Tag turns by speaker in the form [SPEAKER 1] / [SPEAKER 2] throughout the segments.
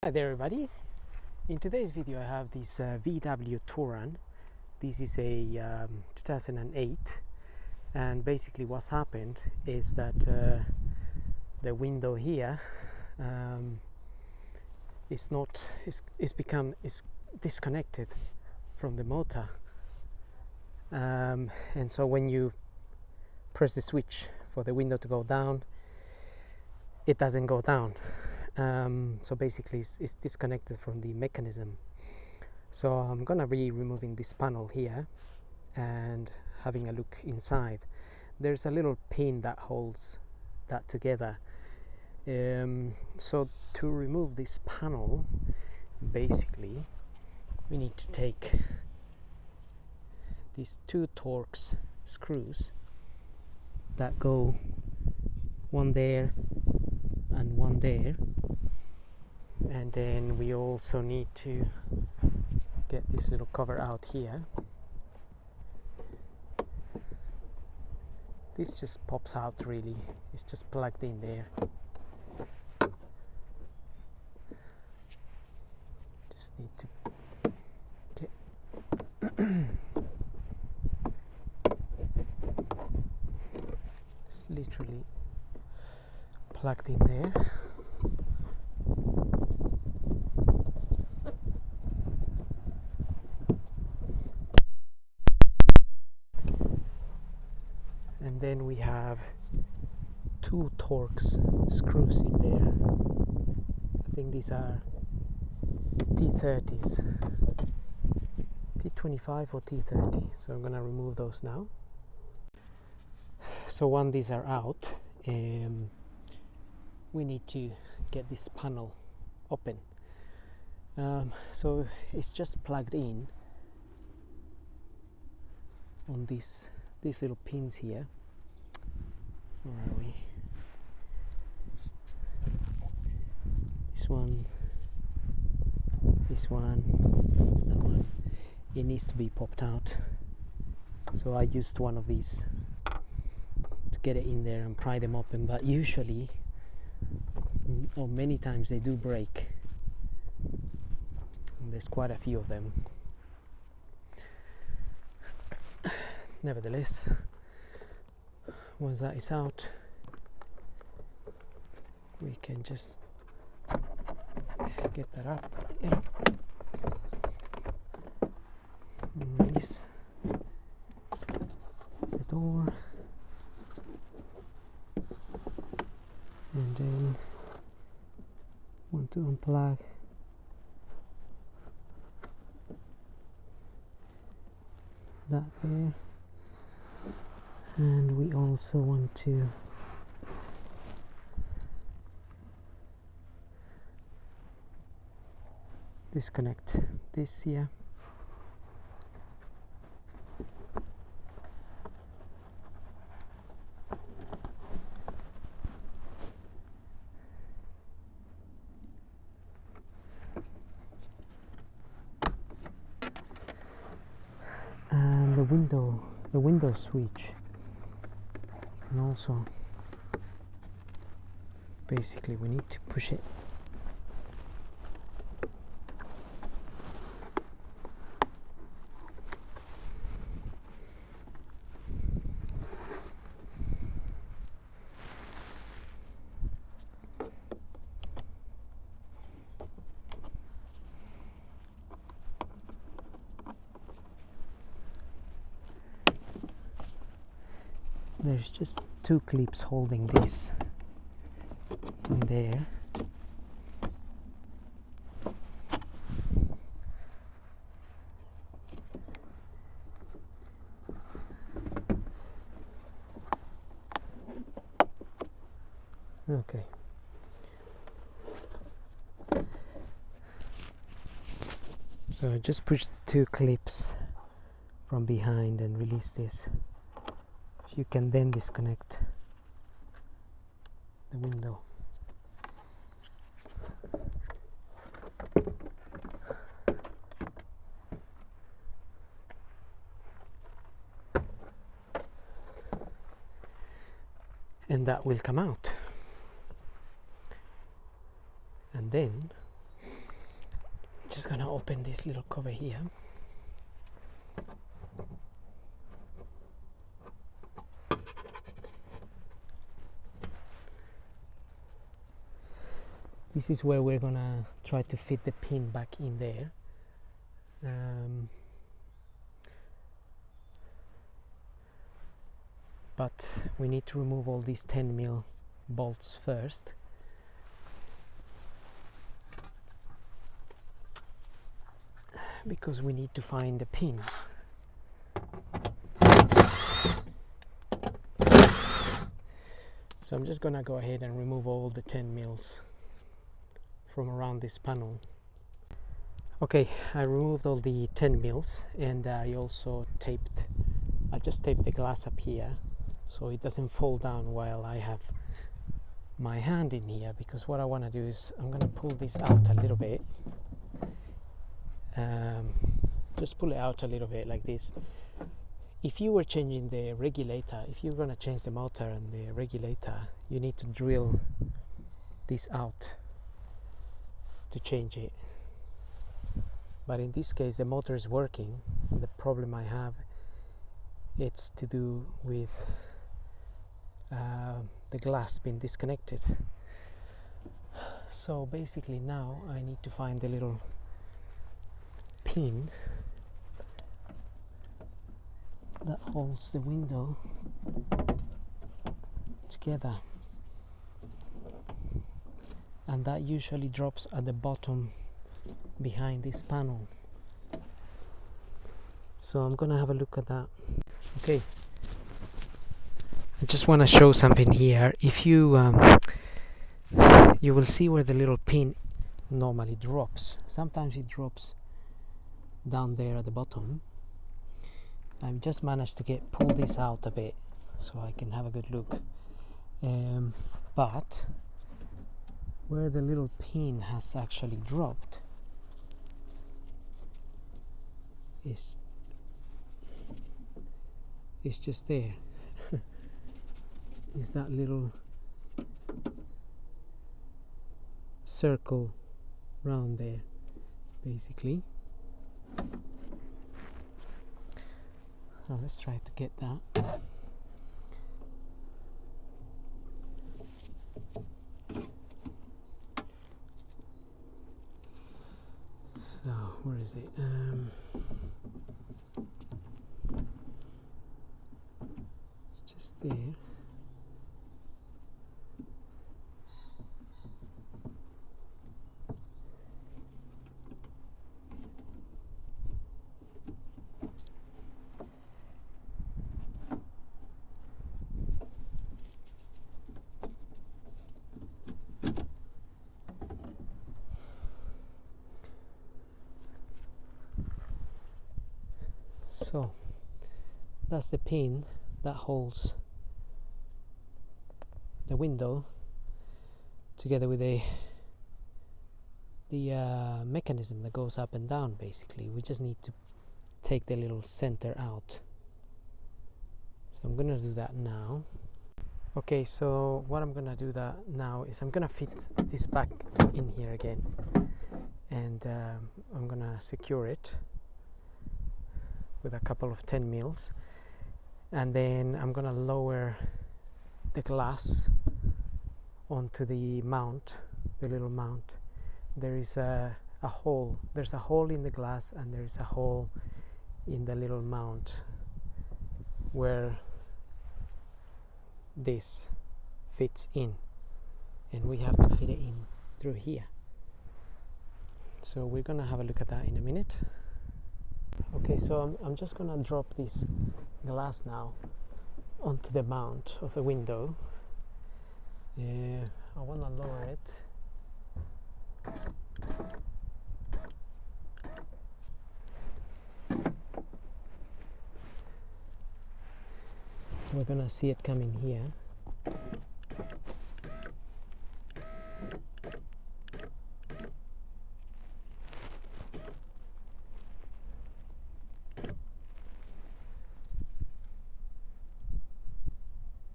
[SPEAKER 1] Hi there everybody. In today's video I have this VW Touran. This is a 2008, and basically what's happened is that the window here is disconnected from the motor, and so when you press the switch for the window to go down, it doesn't go down. So basically it's disconnected from the mechanism. So I'm gonna be removing this panel here and having a look inside. There's a little pin that holds that together. So to remove this panel, basically we need to take these two Torx screws that go one there and one there, and then we also need to get this little cover out here. This just pops out, really. It's just plugged in there. Just need to get it's literally plugged in there. And then we have two Torx screws in there. I think these are T30s, T25 or T30. So I'm gonna remove those now. So when these are out, we need to get this panel open. So it's just plugged in on these little pins here. Where are we? This one, that one. It needs to be popped out. So I used one of these to get it in there and pry them open, but usually, or many times, they do break. And there's quite a few of them. Nevertheless, once that is out, we can just get that up and release the door, and then want to unplug that there. And we also want to disconnect this here. And the window switch. And also, basically, we need to push it. There's just two clips holding this in there. Okay. So I just push the two clips from behind and release this. You can then disconnect the window. And that will come out. And then Just gonna open this little cover here. This is where we're gonna try to fit the pin back in there. But we need to remove all these 10mm bolts first. Because we need to find the pin. So I'm just gonna go ahead and remove all the 10mm from around this panel. Okay, I removed all the 10mm, and I also just taped the glass up here so it doesn't fall down while I have my hand in here, because what I want to do is I'm going to pull this out a little bit. Just pull it out a little bit like this. If you were changing the regulator, if you're going to change the motor and the regulator, you need to drill this out to change it. But in this case the motor is working. The problem I have, it's to do with the glass being disconnected. So basically now I need to find the little pin that holds the window together, and that usually drops at the bottom behind this panel. So I'm gonna have a look at that. Okay, I just want to show something here. If you you will see where the little pin normally drops. Sometimes it drops down there at the bottom. I've just managed to pull this out a bit so I can have a good look. But where the little pin has actually dropped is just there. Is that little circle round there, basically. So let's try to get that. So where is it? It's just there. So that's the pin that holds the window together with the mechanism that goes up and down. Basically, we just need to take the little center out. So I'm gonna do that now. Okay, so what I'm gonna do that now is I'm gonna fit this back in here again, and I'm gonna secure it with a couple of 10mm, and then I'm gonna lower the glass onto the mount, the little mount. There is a hole. There's a hole in the glass, and there is a hole in the little mount where this fits in, and we have to fit it in through here. So we're gonna have a look at that in a minute. Okay, so I'm just gonna drop this glass now onto the mount of the window. I wanna lower it. We're gonna see it coming here.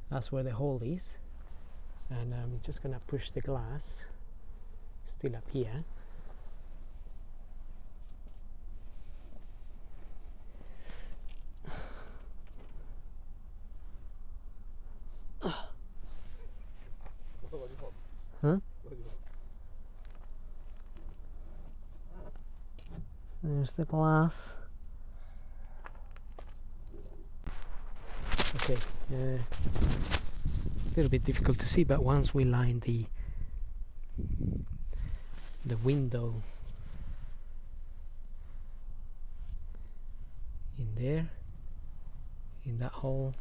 [SPEAKER 1] That's where the hole is, and I'm just gonna push the glass still up here. Huh? There's the glass. Okay, a little bit difficult to see, but once we line the window in there, in that hole,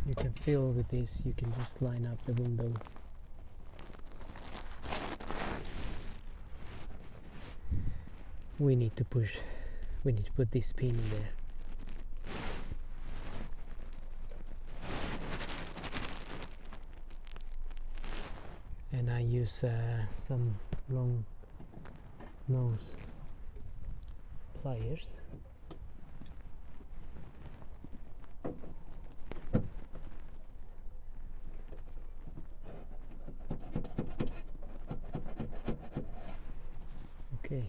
[SPEAKER 1] you can fill with this. You can just line up the window. We need to put this pin in there. And I use some long nose pliers. Okay,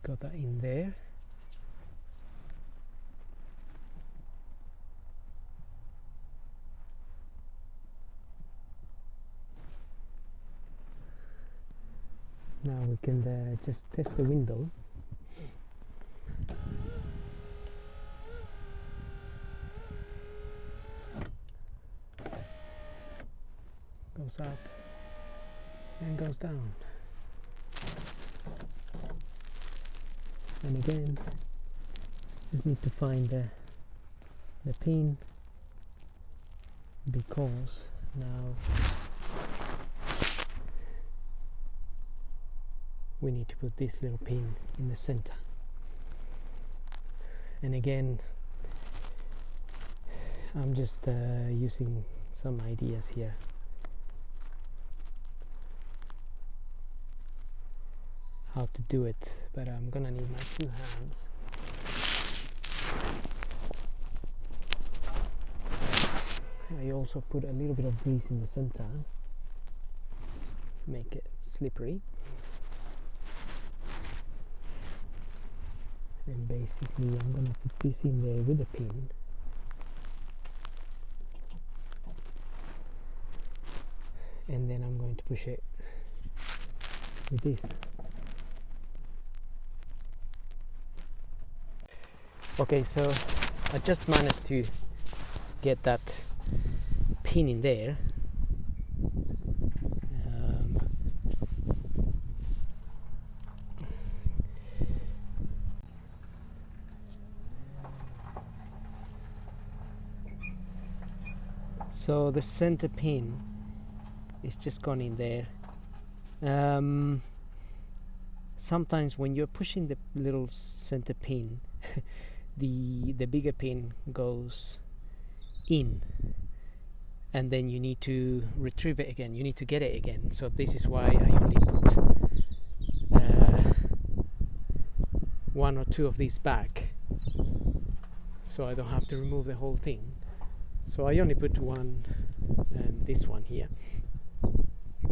[SPEAKER 1] got that in there. Now we can just test the window. Goes up and goes down. And again, just need to find the pin, because now we need to put this little pin in the center. And again, I'm just using some ideas here. How to do it, but I'm gonna need my 2 hands. I also put a little bit of grease in the center, just make it slippery. And basically I'm gonna put this in there with a pin. And then I'm going to push it with this. Okay, so I just managed to get that pin in there. So the center pin is just gone in there. Sometimes when you're pushing the little center pin, the bigger pin goes in, and then you need to retrieve it again. You need to get it again. So this is why I only put 1 or 2 of these back, so I don't have to remove the whole thing. So I only put 1 and this one here,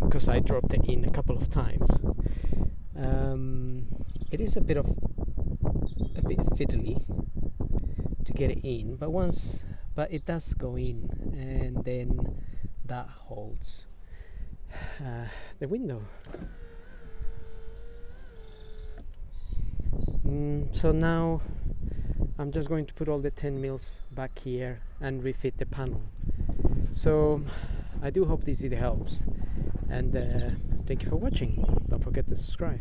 [SPEAKER 1] because I dropped it in a couple of times. It is a bit fiddly to get it in, but it does go in, and then that holds the window. So now I'm just going to put all the 10 mils back here and refit the panel. So I do hope this video helps, and thank you for watching. Don't forget to subscribe.